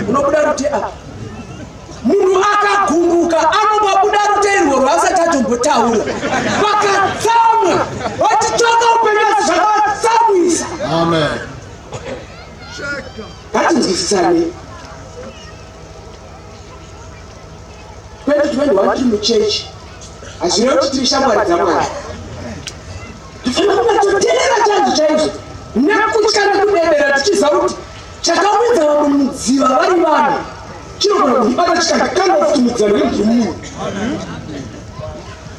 unobuda kuti munhu akagumbuka anomabuda ruterwo rwasati atombotaura vakatsamwa vachitsvaka upenyu zvakatsamwisa. Amen. Ngatinzwisisane. 2021 tiri muchechi hazvirevi kuti tiri shamwari dzamwari. Tifanira kunatsoteerera chanzo chaizvo nekutya nekudedera tichiziva kuti chakawedza vamwe mudziva vari vanhu chinogona kundibata chikandikanda kuti mudziva ndiri munhu.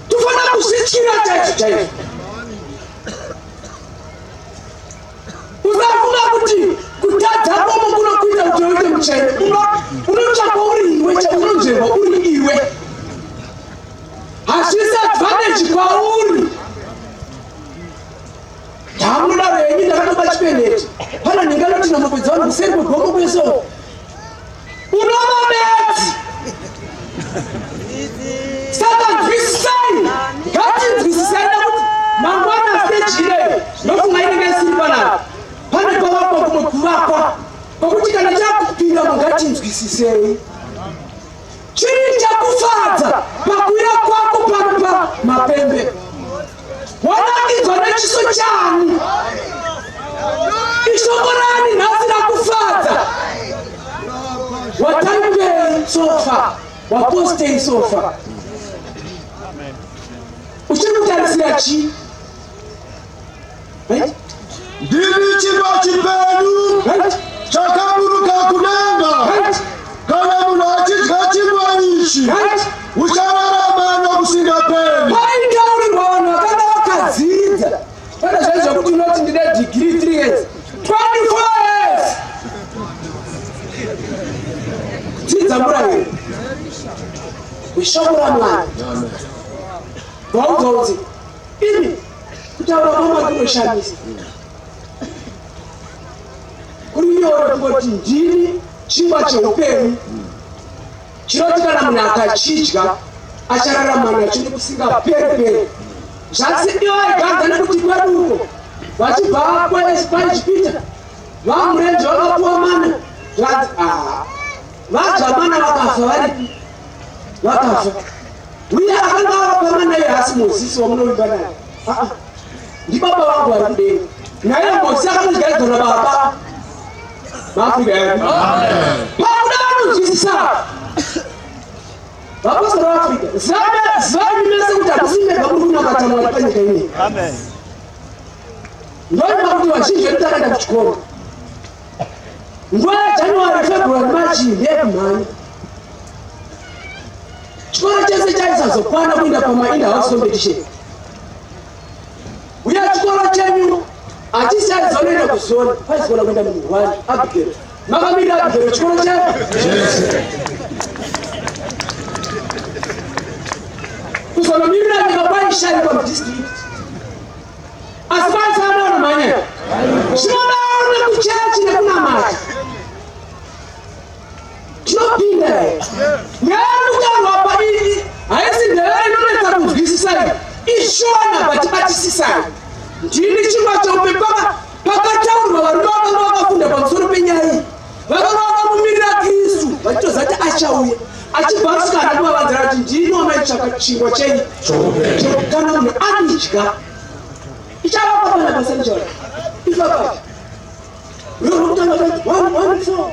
Tofanira kuzvityira chaizvo chaizvo. Usafunga kuti kutadza kwamo kunokuita kuti uite muchairo. Unotsvaka uri iwe chaunonzverwa uri iwe. Hazvisi advantage kwauri. Tamunodaro yenyu ndakatoba chipeneti. Pana nhinga noti namupedza vanhu kuseri kwegombo kweso. Unova bedzi. Saka nzwisisai. Ngatinzwisisai nekuti mangwana stage ineyo ndofunga inenge isiri panapa. Pane kwavakwa kumwe kuvakwa kwekuti kana chakupinda ngatinzwisisei. Chiri chakufadza pakuira kwako pano pamapembe. Wanakidzwa nechiso chani. Ishoko rani nhasi rakufadza. Watambei sofa. Wapostei sofa. Uchiri kutarisira chi? Ndiri chirwa chipenyu chakaburuka kudenga. Kana munhu achidya chirwa ichi uchararama nokusingaperi. Paitaurirwa vanhu vakanga vakadzidza. Pane zvaizvo kuti unoti ndine degree 3 years 24 years. Dzidza murayiro weshoko raMwari. Vaudza ini kutaura kwamwari kunoshamisa. Kuri nyoro kungoti ndini chingwa cheupenyu chinoti kana munhu akachidya achararama nacho nekusingaperi. Zvasi ivo aiganza nekuti kweduko vachibva kwaIjipita vamurenje vakapuwa mana zvanzi vadya mana vakafa varipi vakafa. Uye akanga avapa mana iyo hasi Mozisi wamunovimba naye ndibaba vangu vari kudenga. Naye Mozisi akanodyairwa nababa maAfrika yedu. Pakuda vanonzwisisa vapostori vaAfrika zivai mese kuti hakusimega muri kunamata Mwari panyika ineyi. Ndoima kuti vazhinji vedu takaenda kuchikoro. Nguva yaJanuary, February, March ndeyekumhanya. Chikoro chese chaisazokwana kuenda pama-in-house competition. Uye chikoro chenyu hachisi chaizonoenda kuzona paizigona kuenda muRwanda. Abigail makamira Abigail chikoro chedu kuzonomirira nyika kwaishaikwa mudistrict. Asi paisanaona manya chinodaone kuchechi nekunamata chinopinda neanutarwa padii haisi ndevere inonetsa kunzwisisai ishona batibatisisai. Ndini chingwa chaupe pakataurwa varume vakanga vakafunda pamusoro penyaya iyi vakanga vakamumirira Kristu vachitozati achauya achibva asikana kuvavanzira kuti ndini wamaitsvaka chingwa chenyu kana munhu anidya ichava papana pasenjora ifapati rokutanga 114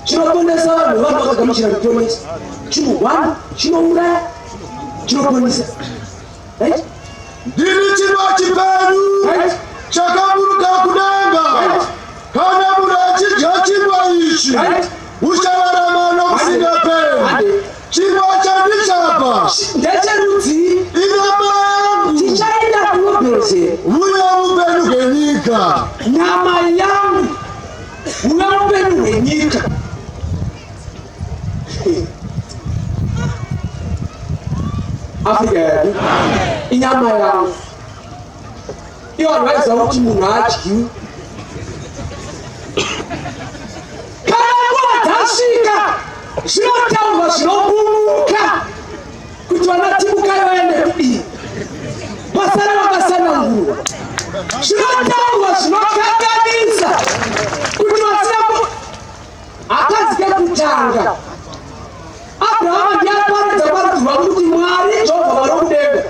chinoponesa vanhu vanhu vakagamuchira kuponesa chinohwana chinouraya chinoponesa. Ndiri chirwa chipenyu uya upenyu hwenyika. Nyama yangu uya upenyu hwenyika. Afrika yedu inyama yangu iyo anaweza kuti munhu adyi kana nguva dzasvika zvinotaurwa zvinobumuka kuti vanatibuka vaende kudii pasara vakasanangurwa zvinotaurwa zvinokanganisa kuti vasina akazi kekutanga Abraham ndiyaparidza paridzwa kuti Mwari Jehovha vari kudenga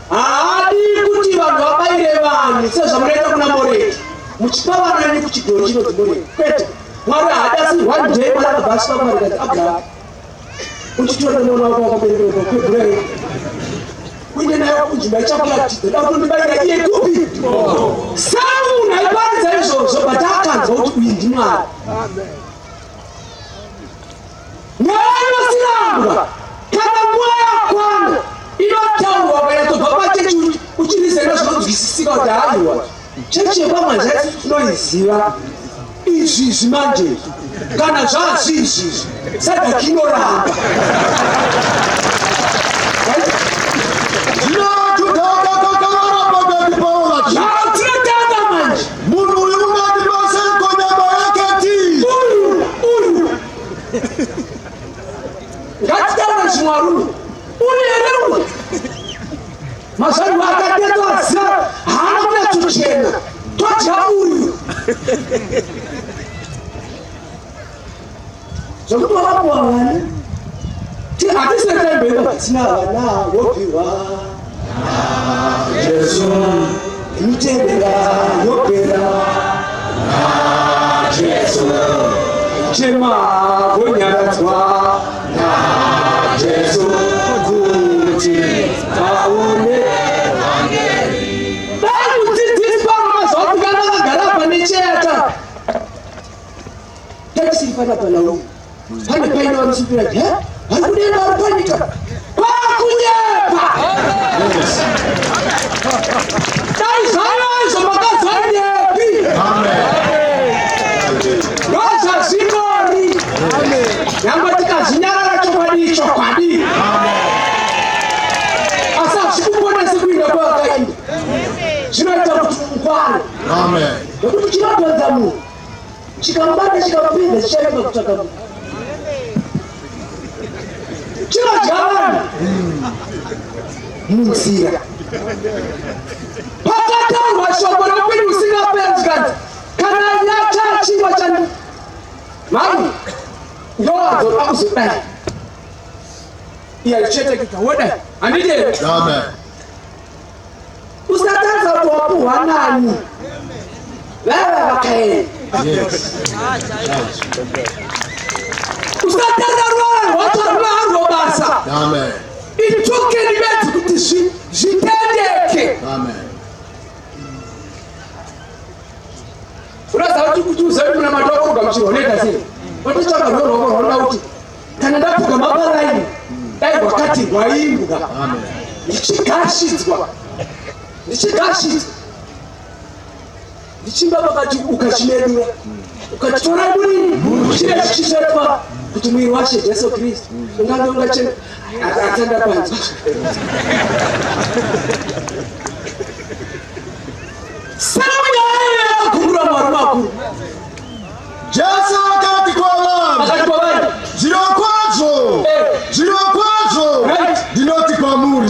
haadi kuti vanhu vabayire vanhu sezvamunoita kuna Moreki muchipa vana venyu kuchidhori chinodzi Moreki kwete Mwari haadi asi one day Mwari akabva asvika kwaari akati Abraham uchitora mwana wako wakaberekerwa kwebhurei uine nayo kunzvimbo ichakuratidza da kutondibayira iye kupi Samunhu aiparidza izvozvo but akanzwa kuti uyu ndiMwari Mwana kana nguva yakwana inotaurwa ukanyatsobva pachechi uchirizenda zvinonzwisisika kuti haiwa chechi yepamanje asi tinoiziva izvizvi manje kana zvazvi izvizvi sadhaki inoramba tinotanga manje Munhu uyu ungati paseko nyama yake ti uyu ngatitaura zvimwarume uyerewe mazvarume akatetwaziva haana kunatsochena todya uyu zvokuti wakapuwa vana hatisinaitaimboiva vatisina vana yobvirwa Jesu imitendera yopera Jesu chema gonyaradzwa Jesu kuti taone dai mudzidzisi pamwe mazvakuti kana vakagara pane cheta taisiri panapa nauyu pane paine vanosipira he vari kudenga vari panyika kwakunyepa dai zvanoizvo makazvanyepi ndozvazvinori nyangwe tikazvinyarara chokwadi chokwadi asi hazvikuponesi kuinda kwavakainda zvinoita kuti mungwane nokuti chinodonza munhu chikamubata chikamupinza chichaita kutsvaka munhu chinodya vanhu munzira pakataurwa shoko noupenyu husingapedzi kanzi kana yata chingwa chani mani ndowadzoda kuzodai iya ichetekeka wodai handidei usatadza kuti wapuhwa nani vava vakaenda usatadza ruvara rwacho rwaharwo basa itukeni bedzi kuti zvitendeke uraziva kuti uzive muna madoko gamuchirwoneka sei watotsvaka rworwako rwanoda kuti kana ndapuka maparaini dai rwakati rwaimbwa ndichigashidzwa ndichimba pakati ukachimedura ukachitora muri chine chichitsvetwa kuti mwiri washe Jesu Kristu ungange ungachena atanda panzwa samunyaya yakagumura maru makuru Jesu akati kwavari zvirokwazvo ndinoti kwamuri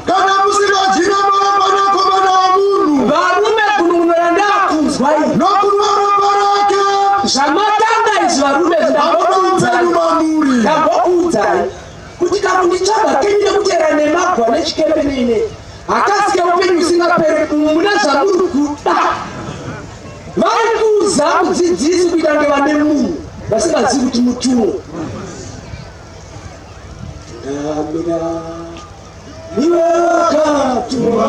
kana musingadyira mwanakomana womunhu varume kununura ndakunzwai nokunwa ropa rake zvamatanga izvi varume ndambokuudzai kuti kamunditsvaga kenyine kutera nemagwa nechikepe neine hakasike upenyu usingaperi muna zvamuri kuda vari kuuza mudzidzisi kuita nge vane munhu vasingazivi kuti mutumwa amira niwe wakatumwa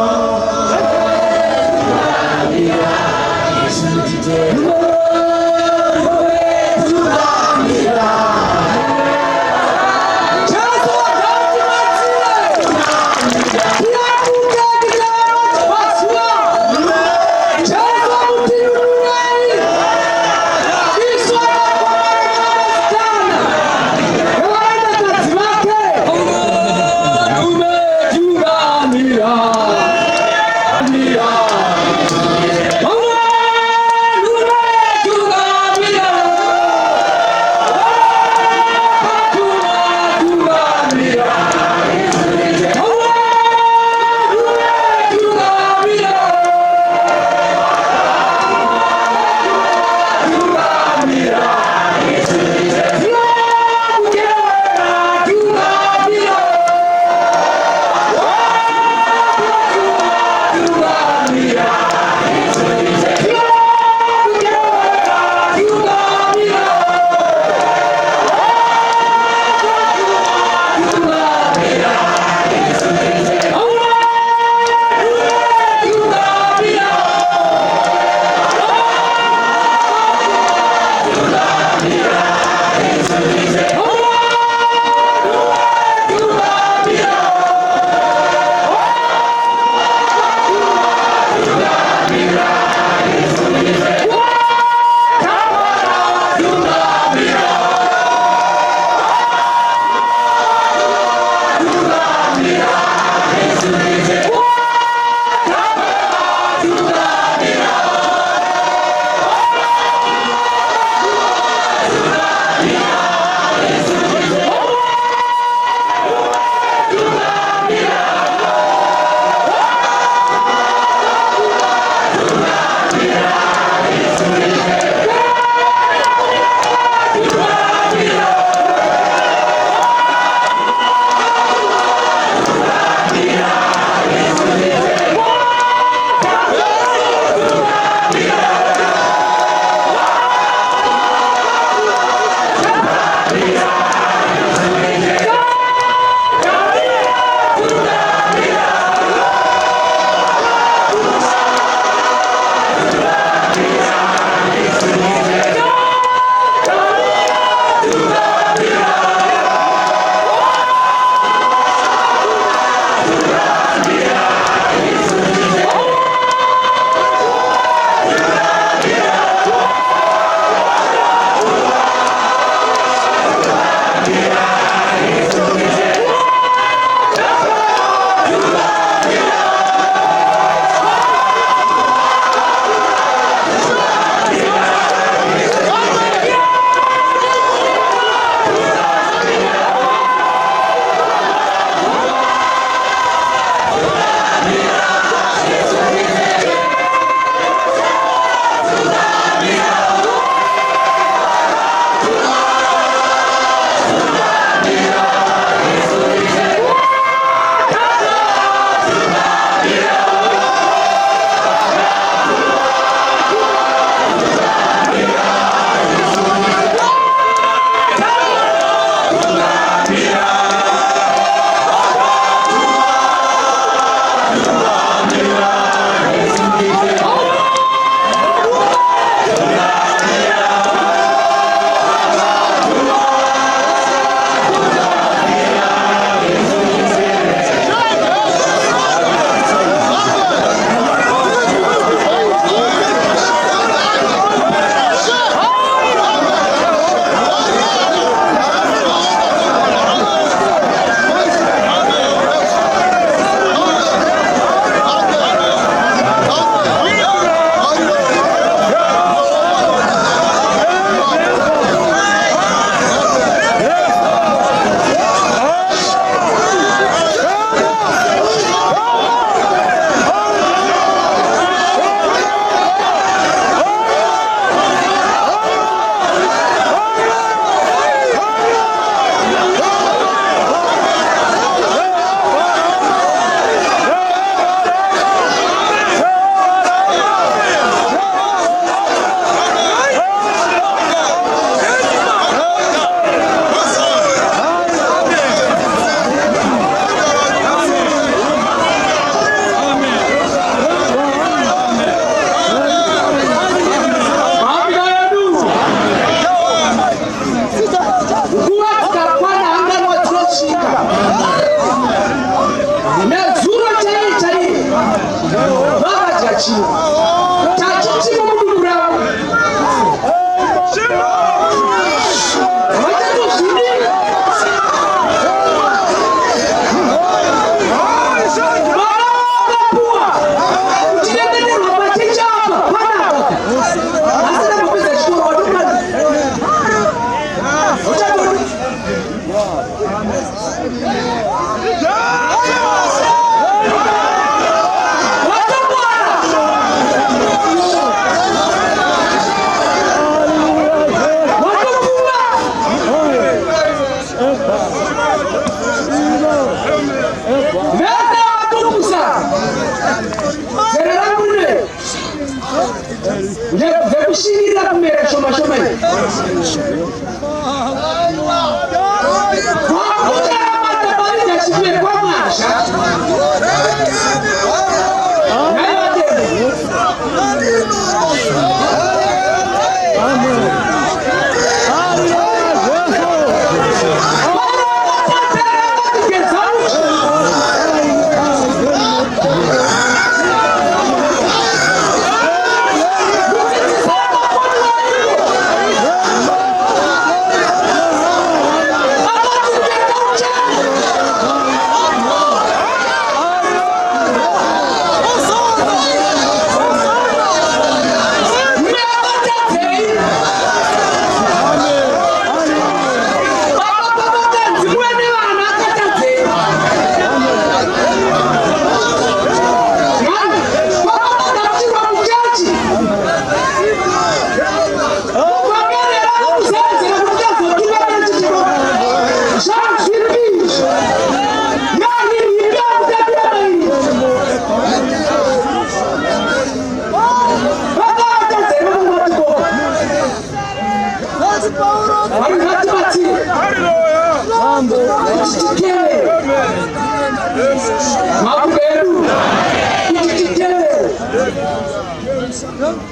Nje kushirira kumera shoma shoma.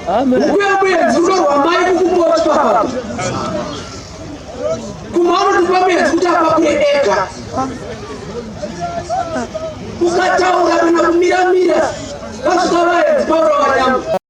Amen.